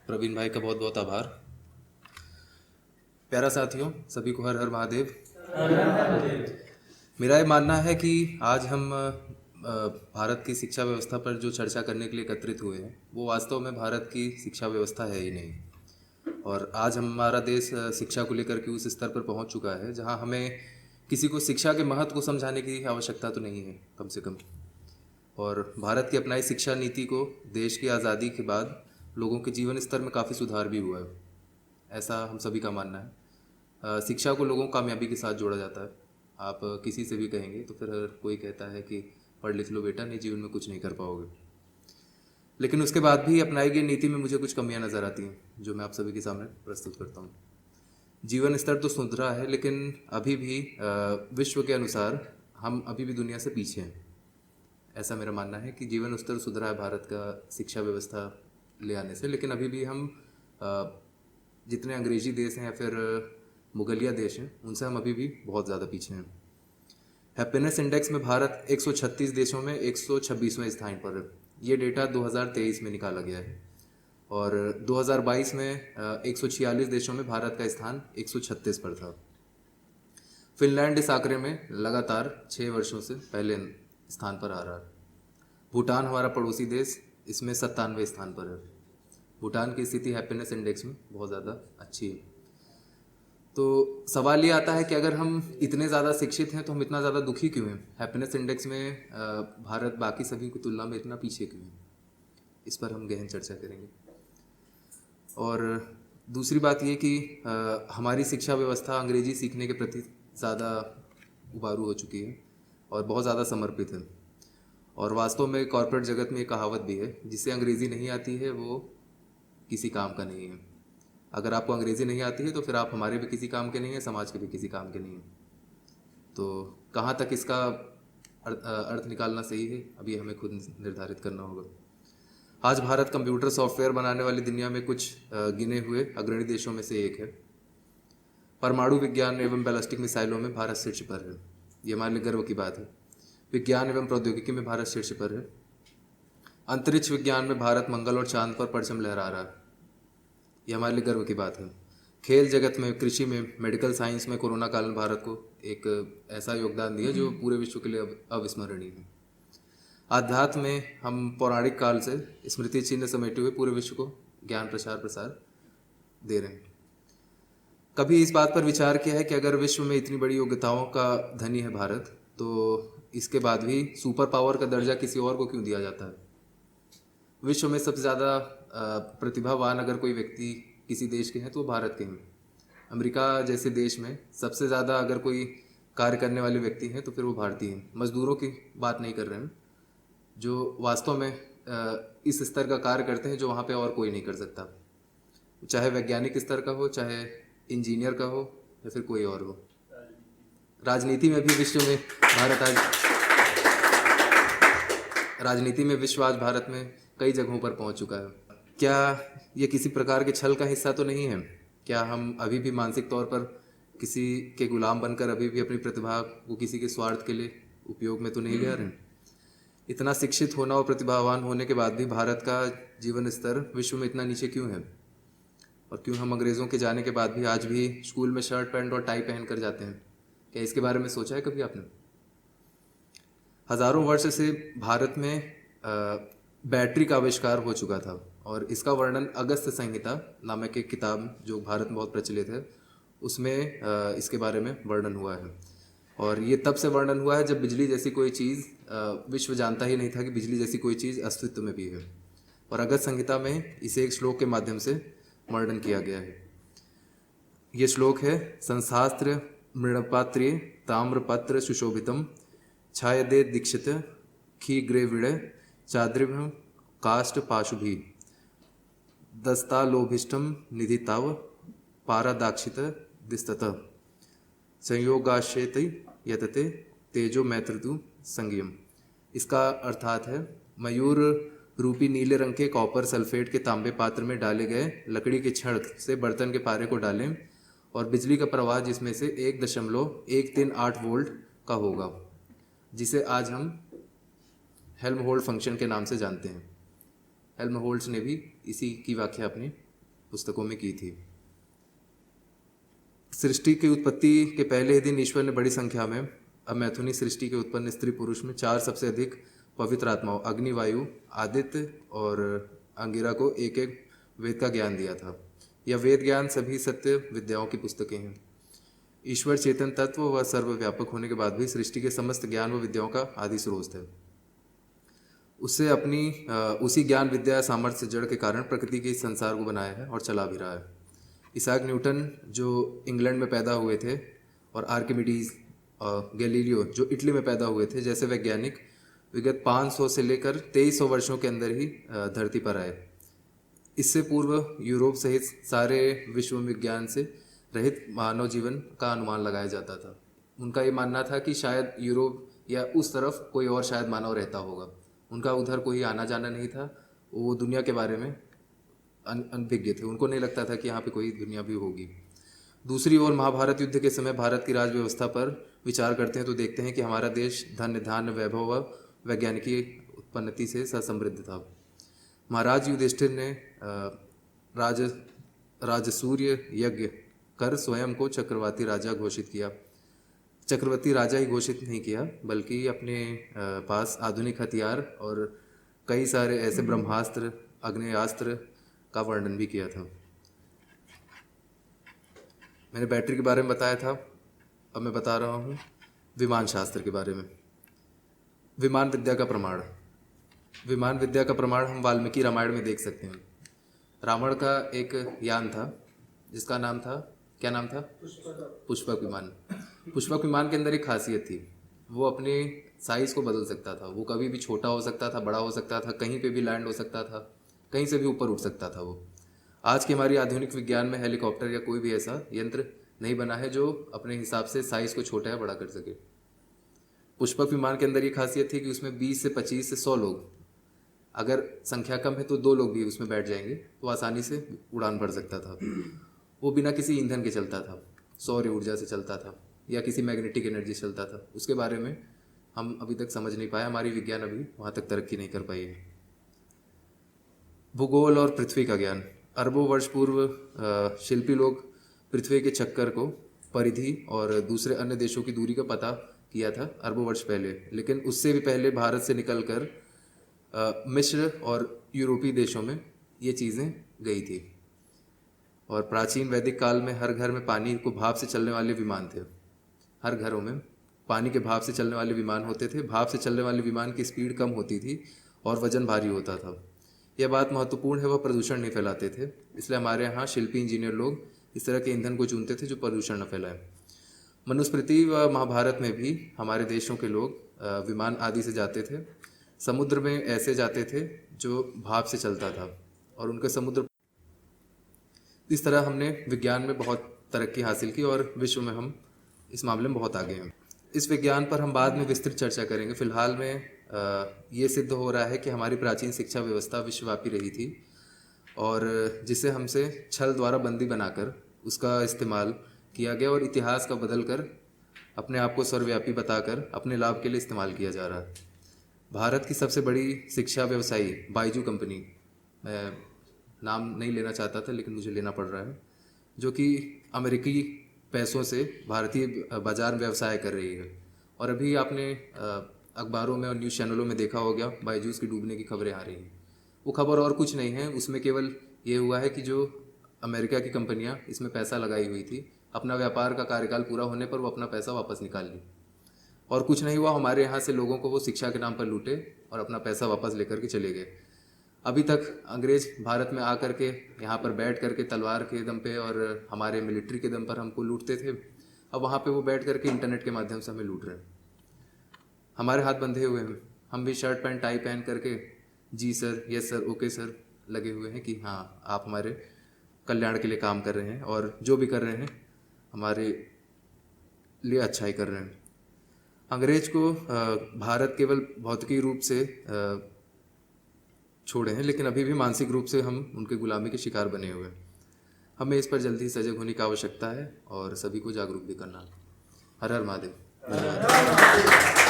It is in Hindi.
प्रवीण भाई का बहुत बहुत आभार। प्यारा साथियों, सभी को हर हर महादेव। मेरा ये मानना है कि आज हम भारत की शिक्षा व्यवस्था पर जो चर्चा करने के लिए एकत्रित हुए हैं वो वास्तव में भारत की शिक्षा व्यवस्था है ही नहीं। और आज हमारा देश शिक्षा को लेकर के उस स्तर पर पहुंच चुका है जहां हमें किसी को शिक्षा के महत्व को समझाने की आवश्यकता तो नहीं है, कम से कम। और भारत की अपनाई शिक्षा नीति को देश की आज़ादी के बाद लोगों के जीवन स्तर में काफ़ी सुधार भी हुआ है, ऐसा हम सभी का मानना है। शिक्षा को लोगों को कामयाबी के साथ जोड़ा जाता है। आप किसी से भी कहेंगे तो फिर हर कोई कहता है कि पढ़ लिख लो बेटा, नहीं जीवन में कुछ नहीं कर पाओगे। लेकिन उसके बाद भी अपनाई गई नीति में मुझे कुछ कमियां नज़र आती हैं जो मैं आप सभी के सामने प्रस्तुत करता हूँ। जीवन स्तर तो सुधरा है, लेकिन अभी भी विश्व के अनुसार हम अभी भी दुनिया से पीछे हैं। ऐसा मेरा मानना है कि जीवन स्तर सुधरा है भारत का शिक्षा व्यवस्था ले आने से, लेकिन अभी भी हम जितने अंग्रेजी देश हैं या फिर मुगलिया देश हैं उनसे हम अभी भी बहुत ज़्यादा पीछे हैं। हैप्पीनेस इंडेक्स में भारत 136 देशों में 126वें स्थान पर है। ये डेटा 2023 में निकाला गया है। और 2022 में 146 देशों में भारत का स्थान 136 पर था। फिनलैंड इस आंकड़े में लगातार 6 वर्षों से पहले स्थान पर आ रहा है। भूटान हमारा पड़ोसी देश इसमें 97वें स्थान पर है। भूटान की स्थिति हैप्पीनेस इंडेक्स में बहुत ज़्यादा अच्छी है। तो सवाल ये आता है कि अगर हम इतने ज़्यादा शिक्षित हैं तो हम इतना ज़्यादा दुखी क्यों हैं? हैप्पीनेस इंडेक्स में भारत बाकी सभी की तुलना में इतना पीछे क्यों है? इस पर हम गहन चर्चा करेंगे। और दूसरी बात ये कि हमारी शिक्षा व्यवस्था अंग्रेजी सीखने के प्रति ज़्यादा उबारू हो चुकी है और बहुत ज़्यादा समर्पित है। और वास्तव में कॉर्पोरेट जगत में एक कहावत भी है, जिसे अंग्रेज़ी नहीं आती है वो किसी काम का नहीं है। अगर आपको अंग्रेज़ी नहीं आती है तो फिर आप हमारे भी किसी काम के नहीं हैं, समाज के भी किसी काम के नहीं हैं। तो कहाँ तक इसका अर्थ निकालना सही है, अभी हमें खुद निर्धारित करना होगा। आज भारत कंप्यूटर सॉफ्टवेयर बनाने वाली दुनिया में कुछ गिने हुए अग्रणी देशों में से एक है। परमाणु विज्ञान एवं बैलिस्टिक मिसाइलों में भारत शीर्ष पर है। ये हमारे लिए गर्व की बात है। विज्ञान एवं प्रौद्योगिकी में भारत शीर्ष पर है। अंतरिक्ष विज्ञान में भारत मंगल और चांद पर परचम लहरा रहा है। ये हमारे लिए गर्व की बात है। खेल जगत में, कृषि में, मेडिकल साइंस में कोरोना काल में भारत को एक ऐसा योगदान दिया जो पूरे विश्व के लिए अविस्मरणीय है। आध्यात्म में हम पौराणिक काल से स्मृति चिन्ह समेटे हुए पूरे विश्व को ज्ञान प्रसार दे रहे हैं। कभी इस बात पर विचार किया है कि अगर विश्व में इतनी बड़ी योग्यताओं का धनी है भारत, तो इसके बाद भी सुपर पावर का दर्जा किसी और को क्यों दिया जाता है? विश्व में सबसे ज़्यादा प्रतिभावान अगर कोई व्यक्ति किसी देश के हैं तो वो भारत के हैं। अमेरिका जैसे देश में सबसे ज़्यादा अगर कोई कार्य करने वाले व्यक्ति हैं तो फिर वो भारतीय हैं। मजदूरों की बात नहीं कर रहे हैं, जो वास्तव में इस स्तर का कार्य करते हैं जो वहाँ पे और कोई नहीं कर सकता, चाहे वैज्ञानिक स्तर का हो, चाहे इंजीनियर का हो, या फिर कोई और हो। राजनीति में भी विश्व में भारत आज राजनीति में विश्व आज भारत में कई जगहों पर पहुंच चुका है। क्या ये किसी प्रकार के छल का हिस्सा तो नहीं है? क्या हम अभी भी मानसिक तौर पर किसी के गुलाम बनकर अभी भी अपनी प्रतिभा को किसी के स्वार्थ के लिए उपयोग में तो नहीं ले रहे हैं? इतना शिक्षित होना और प्रतिभावान होने के बाद भी भारत का जीवन स्तर विश्व में इतना नीचे क्यों है? और क्यों हम अंग्रेज़ों के जाने के बाद भी आज भी स्कूल में शर्ट पैंट और टाई पहन कर जाते हैं? क्या इसके बारे में सोचा है कभी आपने? हज़ारों वर्ष से भारत में बैटरी का आविष्कार हो चुका था और इसका वर्णन अगस्त्य संहिता नामक एक किताब जो भारत में बहुत प्रचलित है उसमें इसके बारे में वर्णन हुआ है। और ये तब से वर्णन हुआ है जब बिजली जैसी कोई चीज़, विश्व जानता ही नहीं था कि बिजली जैसी कोई चीज़ अस्तित्व में भी है। और अगस्त्य संहिता में इसे एक श्लोक के माध्यम से वर्णन किया गया है। ये श्लोक है, संशास्त्र मृणपात्रे ताम्रपत्र सुशोभितम छायदे दीक्षित खी ग्रे विड़य चाद्रिभ्यम काष्ठ पाशुभि दस्तालोभिष्टम निधिताव पारादाक्षित दिस्तत संयोगाश्यते यतते तेजो मैत्रतु संज्ञम। इसका अर्थात है, मयूर रूपी नीले रंग के कॉपर सल्फेट के तांबे पात्र में डाले गए लकड़ी के छड़ से बर्तन के पारे को डालें और बिजली का प्रवाह जिसमें से 1.138 वोल्ट का होगा, जिसे आज हम हेल्महोल्ट्ज़ फंक्शन के नाम से जानते हैं। हेल्महोल्ट्ज़ ने भी इसी की व्याख्या अपनी पुस्तकों में की थी। सृष्टि की उत्पत्ति के पहले ही दिन ईश्वर ने बड़ी संख्या में अमैथुनी सृष्टि के उत्पन्न स्त्री पुरुष में 4 सबसे अधिक पवित्र आत्माओं अग्नि, वायु, आदित्य और अंगिरा को एक एक वेद का ज्ञान दिया था। यह वेद ज्ञान सभी सत्य विद्याओं की पुस्तकें हैं। ईश्वर चेतन तत्व व सर्वव्यापक होने के बाद भी सृष्टि के समस्त ज्ञान व विद्याओं का आदि स्रोत है। उससे अपनी उसी ज्ञान विद्या सामर्थ्य जड़ के कारण प्रकृति के इस संसार को बनाया है और चला भी रहा है। इसाक न्यूटन जो इंग्लैंड में पैदा हुए थे और आर्किमिडीज और गैलीलियो जो इटली में पैदा हुए थे जैसे वैज्ञानिक विगत 500 से लेकर 2300 वर्षों के अंदर ही धरती पर आए। इससे पूर्व यूरोप सहित सारे विश्व विज्ञान से रहित मानव जीवन का अनुमान लगाया जाता था। उनका ये मानना था कि शायद यूरोप या उस तरफ कोई और शायद मानव रहता होगा। उनका उधर कोई आना जाना नहीं था, वो दुनिया के बारे में अनभिज्ञ थे। उनको नहीं लगता था कि यहाँ पे कोई दुनिया भी होगी। दूसरी ओर महाभारत युद्ध के समय भारत की राज व्यवस्था पर विचार करते हैं तो देखते हैं कि हमारा देश धन्य धान्य वैभव व वैज्ञानिकी उत्पन्नति से समृद्ध था। महाराज युधिष्ठिर ने राजसूय यज्ञ कर स्वयं को चक्रवर्ती राजा घोषित किया। चक्रवर्ती राजा ही घोषित नहीं किया बल्कि अपने पास आधुनिक हथियार और कई सारे ऐसे ब्रह्मास्त्र, आग्नेयास्त्र का वर्णन भी किया था। मैंने बैटरी के बारे में बताया था, अब मैं बता रहा हूँ विमान शास्त्र के बारे में। विमान विद्या का प्रमाण। विमान विद्या का प्रमाण हम वाल्मीकि रामायण में देख सकते हैं। रावण का एक यान था जिसका नाम था, क्या नाम था? पुष्पक विमान। पुष्पक विमान के अंदर एक खासियत थी, वो अपने साइज़ को बदल सकता था। वो कभी भी छोटा हो सकता था, बड़ा हो सकता था, कहीं पे भी लैंड हो सकता था, कहीं से भी ऊपर उठ सकता था वो। आज की हमारी आधुनिक विज्ञान में हेलीकॉप्टर या कोई भी ऐसा यंत्र नहीं बना है जो अपने हिसाब से साइज़ को छोटा या बड़ा कर सके। पुष्पक विमान के अंदर ये खासियत थी कि उसमें 20 से 25 से 100 लोग, अगर संख्या कम है तो 2 लोग भी उसमें बैठ जाएंगे तो आसानी से उड़ान भर सकता था। वो बिना किसी ईंधन के चलता था, सौर ऊर्जा से चलता था या किसी मैग्नेटिक एनर्जी से चलता था। उसके बारे में हम अभी तक समझ नहीं पाए, हमारी विज्ञान अभी वहाँ तक तरक्की नहीं कर पाई है। भूगोल और पृथ्वी का ज्ञान। अरबों वर्ष पूर्व शिल्पी लोग पृथ्वी के चक्कर को, परिधि और दूसरे अन्य देशों की दूरी का पता किया था अरबों वर्ष पहले। लेकिन उससे भी पहले भारत से निकलकर मिस्र और यूरोपीय देशों में ये चीज़ें गई थी। और प्राचीन वैदिक काल में हर घर में पानी को भाप से चलने वाले विमान थे। हर घरों में पानी के भाप से चलने वाले विमान होते थे। भाप से चलने वाले विमान की स्पीड कम होती थी और वजन भारी होता था। यह बात महत्वपूर्ण है, वह प्रदूषण नहीं फैलाते थे। इसलिए हमारे यहाँ शिल्पी इंजीनियर लोग इस तरह के ईंधन को चुनते थे जो प्रदूषण न फैलाए। मनुस्मृति व महाभारत में भी हमारे देशों के लोग विमान आदि से जाते थे। समुद्र में ऐसे जाते थे जो भाप से चलता था और उनके समुद्र। इस तरह हमने विज्ञान में बहुत तरक्की हासिल की और विश्व में हम इस मामले में बहुत आगे हैं। इस विज्ञान पर हम बाद में विस्तृत चर्चा करेंगे। फिलहाल में ये सिद्ध हो रहा है कि हमारी प्राचीन शिक्षा व्यवस्था विश्वव्यापी रही थी और जिसे हमसे छल द्वारा बंदी बनाकर उसका इस्तेमाल किया गया और इतिहास का बदल कर अपने आप को सर्वव्यापी बताकर अपने लाभ के लिए इस्तेमाल किया जा रहा है। भारत की सबसे बड़ी शिक्षा व्यवसायी बायजू कंपनी, मैं नाम नहीं लेना चाहता था लेकिन मुझे लेना पड़ रहा है, जो कि अमेरिकी पैसों से भारतीय बाजार में व्यवसाय कर रही है। और अभी आपने अखबारों में और न्यूज़ चैनलों में देखा होगा बायजूस की डूबने की खबरें आ रही हैं। वो खबर और कुछ नहीं है, उसमें केवल ये हुआ है कि जो अमेरिका की कंपनियां इसमें पैसा लगाई हुई थी, अपना व्यापार का कार्यकाल पूरा होने पर वो अपना पैसा वापस निकाल ली और कुछ नहीं हुआ। हमारे यहाँ से लोगों को वो शिक्षा के नाम पर लूटे और अपना पैसा वापस लेकर के चले गए। अभी तक अंग्रेज भारत में आकर के यहाँ पर बैठ करके तलवार के दम पे और हमारे मिलिट्री के दम पर हमको लूटते थे। अब वहाँ पे वो बैठ करके इंटरनेट के माध्यम से हमें लूट रहे हैं। हमारे हाथ बंधे हुए हैं, हम भी शर्ट पैंट टाई पहन करके जी sir, yes sir, okay sir लगे हुए हैं कि हाँ आप हमारे कल्याण के लिए काम कर रहे हैं और जो भी कर रहे हैं हमारे लिए अच्छा ही कर रहे हैं। अंग्रेज को भारत केवल भौतिकी रूप से छोड़े हैं लेकिन अभी भी मानसिक रूप से हम उनके गुलामी के शिकार बने हुए हैं। हमें इस पर जल्दी सजग होने की आवश्यकता है और सभी को जागरूक भी करना। हर हर महादेव। धन्यवाद।